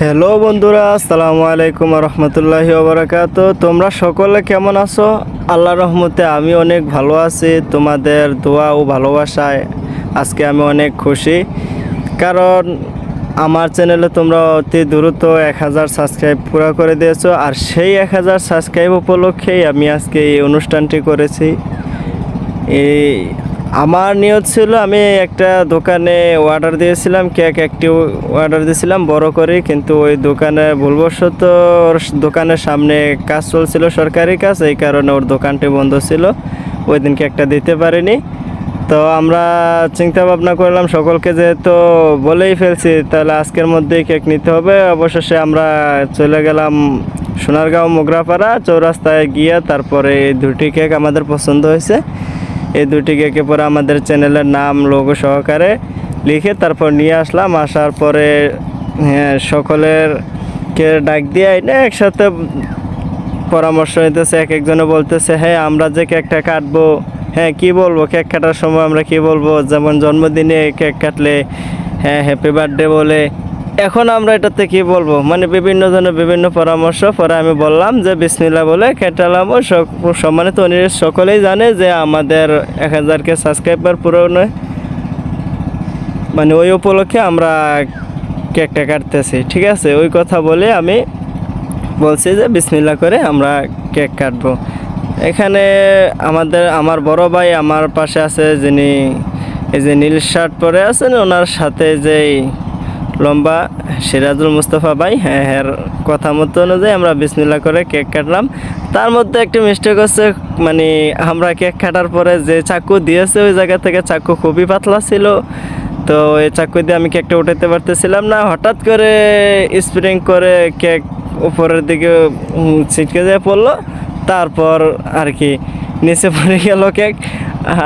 Hello বন্ধুরা, আসসালামু আলাইকুম রহমতুল্লাহি ওবরাকাত। তোমরা সকলে কেমন আছো? আল্লাহর রহমতে আমি অনেক ভালো আছি। তোমাদের দোয়া ও ভালোবাসায় আজকে আমি অনেক খুশি, কারণ আমার চ্যানেলে তোমরা অতি দ্রুত 1000 সাবস্ক্রাইব পুরো করে দিয়েছো। আর সেই 1000 সাবস্ক্রাইব উপলক্ষেই আমি আজকে এই অনুষ্ঠানটি করেছি। এই আমার নিয়ত ছিল, আমি একটা দোকানে অর্ডার দিয়েছিলাম, কেক একটি অর্ডার দিয়েছিলাম বড় করে, কিন্তু ওই দোকানে ভুলবশত দোকানের সামনে কাজ চলছিল, সরকারি কাজ, এই কারণে ওর দোকানটি বন্ধ ছিল, ওই দিন কেকটা দিতে পারিনি। তো আমরা চিন্তা ভাবনা করলাম, সকলকে যেহেতু বলেই ফেলছি তাহলে আজকের মধ্যেই কেক নিতে হবে। অবশেষে আমরা চলে গেলাম সোনারগাঁও মোগরাপাড়া চৌরাস্তায় গিয়ে, তারপরে এই দুটি কেক আমাদের পছন্দ হয়েছে। এই দুটি কেকে পরে আমাদের চ্যানেলের নাম লোগো সহকারে লিখে তারপর নিয়ে আসলাম। আসার পরে সকলের কে ডাক দিয়ে এনে একসাথে পরামর্শ নিতেছে, এক একজনে বলতেছে হ্যাঁ আমরা যে কেকটা কাটবো, হ্যাঁ কি বলবো, কেক কাটার সময় আমরা কি বলবো, যেমন জন্মদিনে কেক কাটলে হ্যাঁ হ্যাপি বার্থডে বলে, এখন আমরা এটাতে কি বলবো, মানে বিভিন্ন জনের বিভিন্ন পরামর্শ। পরে আমি বললাম যে বিসমিল্লাহ বলে কেটালাম। ও সম্মানিত সকলেই জানে যে আমাদের 1000কে সাবস্ক্রাইবার পূরণে মানে ওই উপলক্ষে আমরা কেকটা কাটতেছি, ঠিক আছে। ওই কথা বলে আমি বলছি যে বিসমিল্লাহ করে আমরা কেক কাটবো। এখানে আমার বড় ভাই আমার পাশে আছে, যিনি এই যে নীল শার্ট পরে আছেন, ওনার সাথে যেই লম্বা সিরাজুল মুস্তফা ভাই, হ্যাঁ হ্যাঁ কথা মতো অনুযায়ী আমরা বিসমিল্লাহ করে কেক কাটলাম। তার মধ্যে একটা মিস্টেক হচ্ছে, মানে আমরা কেক কাটার পরে যে চাকু দিয়েছে ওই জায়গা থেকে চাকু খুবই পাতলা ছিল, তো এই চাকু দিয়ে আমি কেকটা উঠাতে পারতেছিলাম না। হঠাৎ করে স্প্রিং করে কেক উপরের দিকে ছিটকে যেয়ে পড়লো, তারপর আর কি নিচে পড়ে গেল কেক।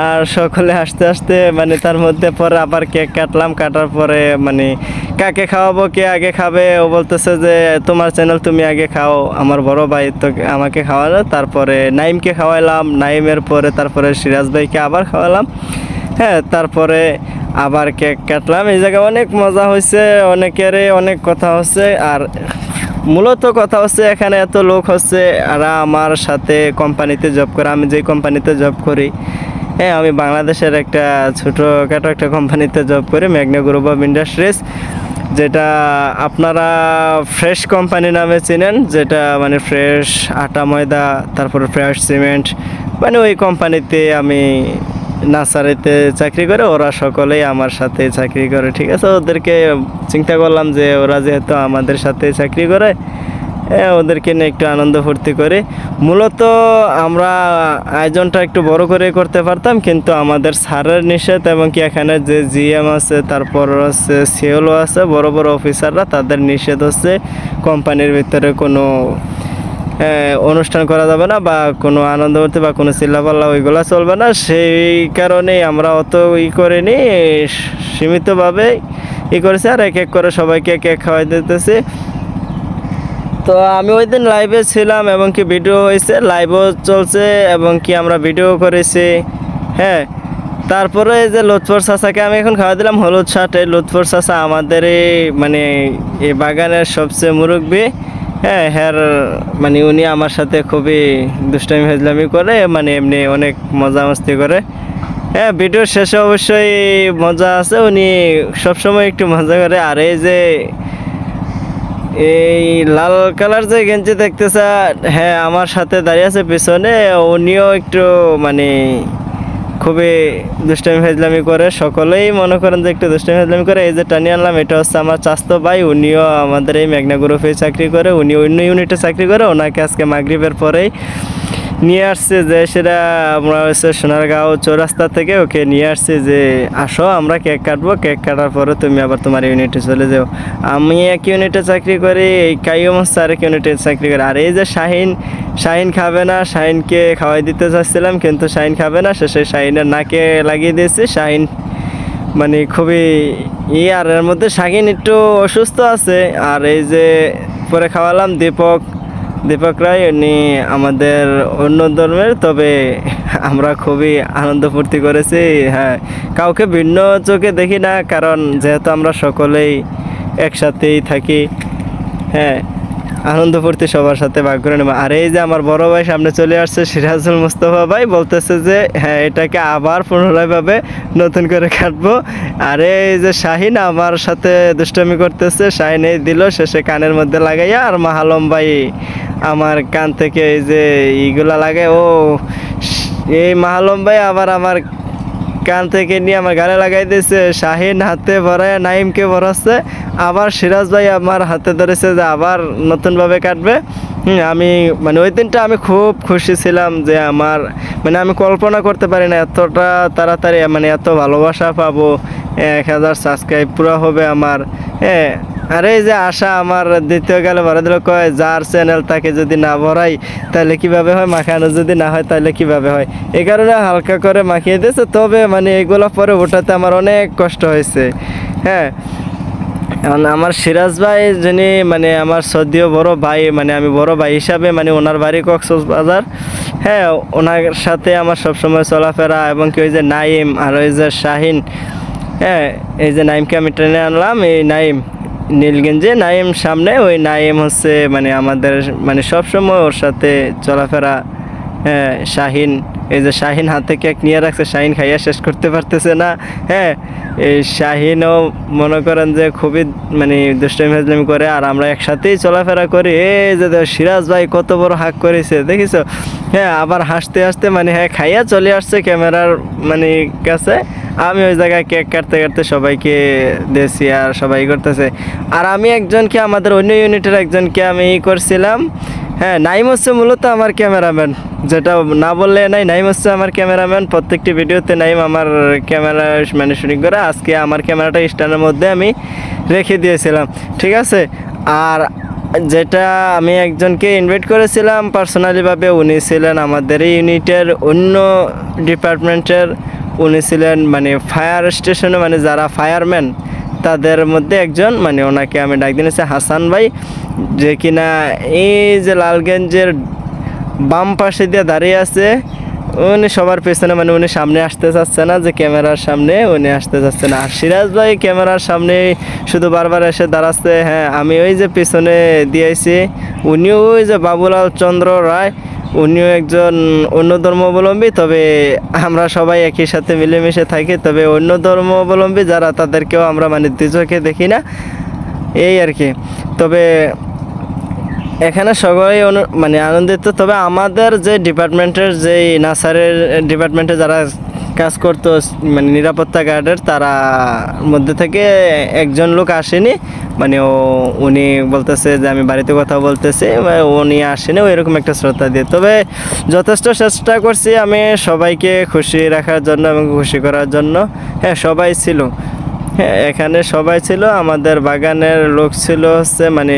আর সকলে আস্তে আস্তে মানে তার মধ্যে পরে আবার কেক কাটলাম। কাটার পরে মানে কাকে খাওয়াবো, কে আগে খাবে, ও বলতেছে যে তোমার চ্যানেল তুমি আগে খাও। আমার বড় ভাই তো আমাকে খাওয়ালো, তারপরে নাইমকে খাওয়াইলাম, নাইমের পরে তারপরে সিরাজ ভাইকে আবার খাওয়ালাম, হ্যাঁ তারপরে আবার কেক কাটলাম। এই জায়গায় অনেক মজা হয়েছে, অনেকেরই অনেক কথা হচ্ছে। আর মূলত কথা হচ্ছে এখানে এত লোক হচ্ছে, আর আমার সাথে কোম্পানিতে জব করে, আমি যেই কোম্পানিতে জব করি, হ্যাঁ আমি বাংলাদেশের একটা ছোটোখাটো একটা কোম্পানিতে জব করি, মেঘনা গ্রুপ অফ ইন্ডাস্ট্রিজ, যেটা আপনারা ফ্রেশ কোম্পানি নামে চেনেন, যেটা মানে ফ্রেশ আটা ময়দা, তারপরে ফ্রেশ সিমেন্ট, মানে ওই কোম্পানিতে আমি নার্সারিতে চাকরি করে, ওরা সকলেই আমার সাথে চাকরি করে, ঠিক আছে। ওদেরকে চিন্তা করলাম যে ওরা যেহেতু আমাদের সাথে চাকরি করে, ওদেরকে নিয়ে একটু আনন্দ ফুর্তি করে। মূলত আমরা আয়োজনটা একটু বড় করে করতে পারতাম, কিন্তু আমাদের স্যারের নিষেধ, এবং কি এখানে যে জিএম আছে, তারপর হচ্ছে সিওলো আছে, বড় বড় অফিসাররা, তাদের নিষেধ হচ্ছে কোম্পানির ভিতরে কোনো অনুষ্ঠান করা যাবে না, বা কোনো আনন্দ করতে বা কোনো চিল্লাপাল্লা ওইগুলো চলবে না। সেই কারণেই আমরা অত করিনি, সীমিতভাবে করেছি। আর এক এক করে সবাইকে কেক খাওয়াই দিতেছি। তো আমি ওই দিন লাইভে ছিলাম, এবং কি ভিডিও হয়েছে, লাইভও চলছে, এবং কি আমরা ভিডিও করেছি, হ্যাঁ। তারপরে এই যে লুৎফর চাচাকে আমি এখন খাওয়া দিলাম হলুদ শার্টে। লুৎফর চাচা আমাদের মানে এই বাগানের সবচেয়ে মুরব্বী, হ্যাঁ হ্যার মানে উনি আমার সাথে খুবই দুষ্টামি ফাজলামি করে, মানে এমনি অনেক মজা মস্তি করে, হ্যাঁ। ভিডিওর শেষে অবশ্যই মজা আছে, উনি সবসময় একটু মজা করে। আর এই যে এই লাল কালার যে গেঞ্জি দেখতেছে, হ্যাঁ আমার সাথে দাঁড়িয়ে আছে পিছনে, উনিও একটু মানে খুবই দুষ্টামি ফাজলামি করে, সকলেই মনে করেন যে একটু দুষ্টামি ফাজলামি করে। এই যে টানি আনলাম, এটা হচ্ছে আমার চাচাতো ভাই, উনিও আমাদের এই মেঘনা গ্রুপে চাকরি করে, উনি অন্য ইউনিটে চাকরি করে। ওনাকে আজকে মাগরিবের পরেই নিয়ে আসছে, যে সেটা আমরা হচ্ছে সোনারগাঁও চৌরাস্তা থেকে ওকে নিয়ে আসছে যে আসো আমরা কেক কাটবো, কেক কাটার পরে তুমি আবার তোমার ইউনিটে চলে যাও। আমি এক ইউনিটে চাকরি করি, এই কাইয়ুম হচ্ছে আরেক ইউনিটে চাকরি করে। আর এই যে শাহিন খাবে না, শাহিনকে খাওয়াই দিতে চাচ্ছিলাম, কিন্তু শাহিন খাবে না, শেষে শাহিনের নাকে লাগিয়ে দিয়েছি। শাহিন মানে খুবই আর এর মধ্যে শাহিন একটু অসুস্থ আছে। আর এই যে পরে খাওয়ালাম দীপক রায়, উনি আমাদের অন্য ধর্মের, তবে আমরা খুবই আনন্দ ফুর্তি করেছি, হ্যাঁ। কাউকে ভিন্ন চোখে দেখি না, কারণ যেহেতু আমরা সকলেই একসাথেই থাকি, হ্যাঁ আনন্দ ফুর্তি সবার সাথে ভাগ করে নেবো। আর এই যে আমার বড় ভাই সামনে চলে আসছে সিরাজুল মুস্তফা ভাই, বলতেছে যে হ্যাঁ এটাকে আবার পুনরায়ভাবে নতুন করে কাটবো। আর এই যে শাহিন আমার সাথে দুষ্টামি করতেছে, শাহিন এই দিল শেষে কানের মধ্যে লাগাইয়া, আর মাহালম ভাই আমার কান থেকে এই যে এইগুলা লাগায়, ও এই মাহালম ভাই আবার আমার কান থেকে নিয়ে আমার গালে লাগাই দিয়েছে। শাহিন হাতে ভরায় নাইমকে ভরাচ্ছে, আবার সিরাজ ভাই আমার হাতে ধরেছে যে আবার নতুনভাবে কাটবে। আমি মানে ওই দিনটা আমি খুব খুশি ছিলাম যে আমার মানে আমি কল্পনা করতে পারি না এতটা তাড়াতাড়ি মানে এত ভালোবাসা পাবো, 1000 সাবস্ক্রাইব পুরো হবে আমার। হ্যাঁ আর এই যে আশা আমার দ্বিতীয় গেলে ভরা দিল, কয় যার চ্যানেল তাকে যদি না ভরাই তাহলে কিভাবে হয়, মাখানো যদি না হয় তাহলে কিভাবে হয়। এই কারণে হালকা করে মাখিয়ে দিয়েছে। তবে মানে এগুলো পরে ওঠাতে আমার অনেক কষ্ট হয়েছে। হ্যাঁ আমার সিরাজ ভাই যিনি মানে আমার সদ্যীয় বড় ভাই, মানে আমি বড় ভাই হিসাবে মানে ওনার বাড়ি কক্সবাজার। হ্যাঁ ওনার সাথে আমার সবসময় চলাফেরা, এবং কি ওই যে নাইম আর ওই যে শাহিন, হ্যাঁ এই যে নাইমকে আমি ট্রেনে আনলাম, এই নাইম নীলগঞ্জে নাইম সামনে, ওই নাইম হচ্ছে মানে আমাদের মানে সবসময় ওর সাথে চলাফেরা। হ্যাঁ শাহিন, এই যে শাহিন হাতে কেক নিয়ে রাখছে, শাহিন খাইয়া শেষ করতে পারতেছে না। হ্যাঁ এই শাহিনও মনে করেন যে খুবই মানে দুষ্টামি ফাজলামি করে, আর আমরা একসাথেই চলাফেরা করি। এই যে সিরাজ ভাই কত বড় হাঁক করেছে দেখিছো। হ্যাঁ আবার হাসতে হাসতে মানে হ্যাঁ খাইয়া চলে আসছে ক্যামেরার মানে কাছে। আমি ওই জায়গায় কেক কাটতে কাটতে সবাইকে দিয়েছি আর সবাই করতেছে। আর আমি একজনকে আমাদের অন্য ইউনিটের একজনকে আমি করছিলাম। হ্যাঁ নাইম হচ্ছে মূলত আমার ক্যামেরাম্যান, যেটা না বললে নাই, নাইম হচ্ছে আমার ক্যামেরাম্যান। প্রত্যেকটি ভিডিওতে নাইম আমার ক্যামেরা মানে শুটিং করে। আজকে আমার ক্যামেরাটা স্ট্যান্ডের মধ্যে আমি রেখে দিয়েছিলাম, ঠিক আছে। আর যেটা আমি একজনকে ইনভাইট করেছিলাম পার্সোনালিভাবে, উনি ছিলেন আমাদের এই ইউনিটের অন্য ডিপার্টমেন্টের, উনি ছিলেন মানে ফায়ার স্টেশনে মানে যারা ফায়ারম্যান তাদের মধ্যে একজন, মানে ওনাকে আমি ডাক দিয়েছি হাসান ভাই, যে কিনা এই যে লালগঞ্জের বাম পাশে দিয়ে দাঁড়িয়ে আছে। উনি সবার পেছনে মানে উনি সামনে আসতে চাচ্ছে না, যে ক্যামেরার সামনে উনি আসতে চাচ্ছে না। আর সিরাজ ভাই ক্যামেরার সামনে শুধু বারবার এসে দাঁড়াচ্ছে। হ্যাঁ আমি ওই যে পেছনে দিয়েছি, উনিও ওই যে বাবুলাল চন্দ্র রায়, উনিও একজন অন্য ধর্মাবলম্বী। তবে আমরা সবাই একই সাথে মিলেমিশে থাকি, তবে অন্য ধর্মাবলম্বী যারা তাদেরকেও আমরা মানে দুচোখে দেখি না, এই আর কি। তবে এখানে সবাই মানে আনন্দিত। তবে আমাদের যে ডিপার্টমেন্টের যে নাসারের ডিপার্টমেন্টে যারা কাজ করতো মানে নিরাপত্তা গার্ডের, তারা মধ্যে থেকে একজন লোক আসেনি, মানে উনি বলতেছে যে আমি বাড়িতে কথা বলতেছি, উনি আসেনি এরকম একটা শ্রদ্ধা দিয়ে। তবে যথেষ্ট চেষ্টা করছি আমি সবাইকে খুশি রাখার জন্য এবং খুশি করার জন্য। হ্যাঁ সবাই ছিল, হ্যাঁ এখানে সবাই ছিল। আমাদের বাগানের লোক ছিল হচ্ছে মানে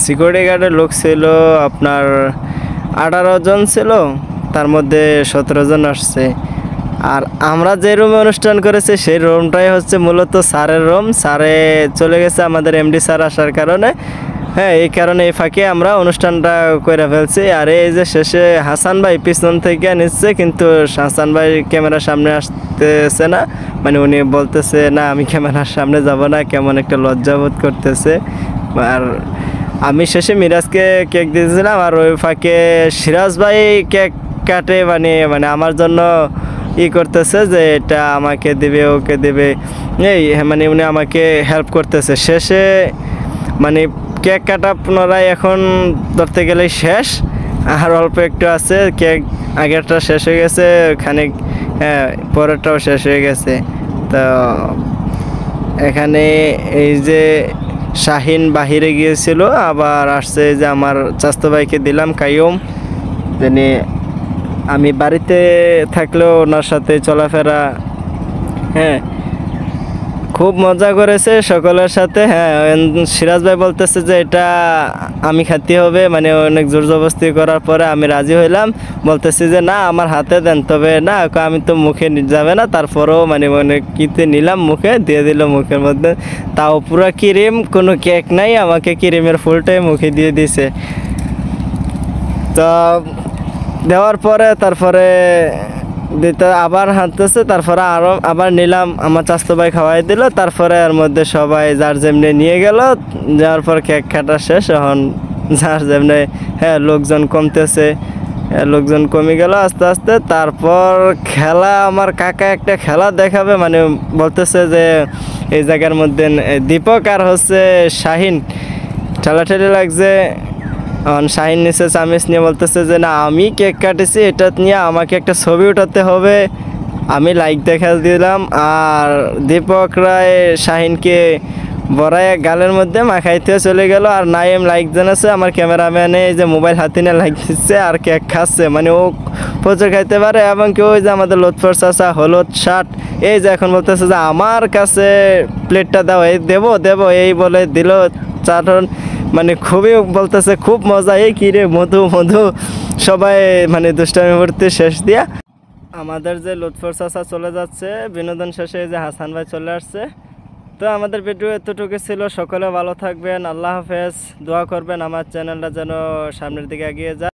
সিকিউরিটি গার্ডের লোক ছিল আপনার 18 জন ছিল, তার মধ্যে 17 জন আসছে। আর আমরা যে রুমে অনুষ্ঠান করেছি সেই রুমটাই হচ্ছে মূলত স্যারের রুম। স্যারে চলে গেছে আমাদের এমডি স্যার আসার কারণে। হ্যাঁ এই কারণে এই ফাঁকে আমরা অনুষ্ঠানটা করে ফেলছি। আর এই যে শেষে হাসান ভাই পিছন থেকে নিচ্ছে, কিন্তু হাসান ভাই ক্যামেরার সামনে আসতেছে না, মানে উনি বলতেছে না আমি ক্যামেরার সামনে যাব না, কেমন একটা লজ্জাবোধ করতেছে। আর আমি শেষে মিরাজকে কেক দিয়েছিলাম, আর ওই ফাঁকে সিরাজ ভাই কেক কাটে মানে আমার জন্য করতেছে যে এটা আমাকে দেবে ওকে দেবে, এই মানে উনি আমাকে হেল্প করতেছে। শেষে মানে কেক কাটা পুনরায় এখন ধরতে গেলেই শেষ, আর অল্প একটু আছে। কেক আগেরটা শেষ হয়ে গেছে খানিক, হ্যাঁ পরেরটাও শেষ হয়ে গেছে। তো এখানে এই যে শাহিন বাহিরে গিয়েছিল, আবার আসছে যে আমার চাস্তো ভাইকে দিলাম কাইয়ুম, যিনি আমি বাড়িতে থাকলেও ওনার সাথে চলাফেরা। হ্যাঁ খুব মজা করেছে সকলের সাথে। হ্যাঁ সিরাজ ভাই বলতেছে যে এটা আমি খাতে হবে, মানে অনেক জোর জবরদস্তি করার পরে আমি রাজি হইলাম, বলতেছি যে না আমার হাতে দেন। তবে না আমি তো মুখে যাবে না, তারপরেও মানে কিতে নিলাম, মুখে দিয়ে দিল মুখের মধ্যে, তাও পুরো ক্রিম, কোনো কেক নাই, আমাকে ক্রিমের ফুলটাই মুখে দিয়ে দিছে। তো দেওয়ার পরে তারপরে দিতে আবার হাঁটতেছে, তারপরে আবার নিলাম, আমার চাচতো ভাই খাওয়াই দিল, তারপরে এর মধ্যে সবাই যার যেমনি নিয়ে গেল। যাওয়ার পর কেক কাটা শেষ, এখন যার যেমনি হ্যাঁ লোকজন কমতেছে, লোকজন কমে গেল আস্তে আস্তে। তারপর খেলা, আমার কাকা একটা খেলা দেখাবে, মানে বলতেছে যে এই জায়গার মধ্যে দীপক আর হচ্ছে শাহিন ঠেলাঠেলি লাগছে। এখন শাহিন নিচে চামিচ নিয়ে বলতেছে যে না আমি কেক কাটেছি, এটা নিয়ে আমাকে একটা ছবি উঠাতে হবে। আমি লাইক দেখা দিলাম, আর দীপক রায় শাহিনকে বড়ায় গালের মধ্যে মাখাইতে চলে গেল। আর নাইম লাইক জানাচ্ছে, আমার ক্যামেরাম্যানে এই যে মোবাইল হাতে নিয়ে লাইক দিচ্ছে আর কেক খাচ্ছে, মানে ও প্রচুর খাইতে পারে। এবং কেউ ওই যে আমাদের লুৎফর চাচা হলুদ শার্ট, এই যে এখন বলতেছে যে আমার কাছে প্লেটটা দাও, এই দেবো দেবো এই বলে দিল চাটন, মানে খুবই বলতেছে খুব মজা, এই কিরে মধু মধু, সবাই মানে দুষ্টামি ভর্তি শেষ দিয়া। আমাদের যে লুৎফর চাচা চলে যাচ্ছে, বিনোদন শেষে এই যে হাসান ভাই চলে আসছে। তো আমাদের ভিডিও এতটুকু ছিল, সকলে ভালো থাকবেন, আল্লাহ হাফেজ, দোয়া করবেন আমার চ্যানেলটা যেন সামনের দিকে এগিয়ে যায়।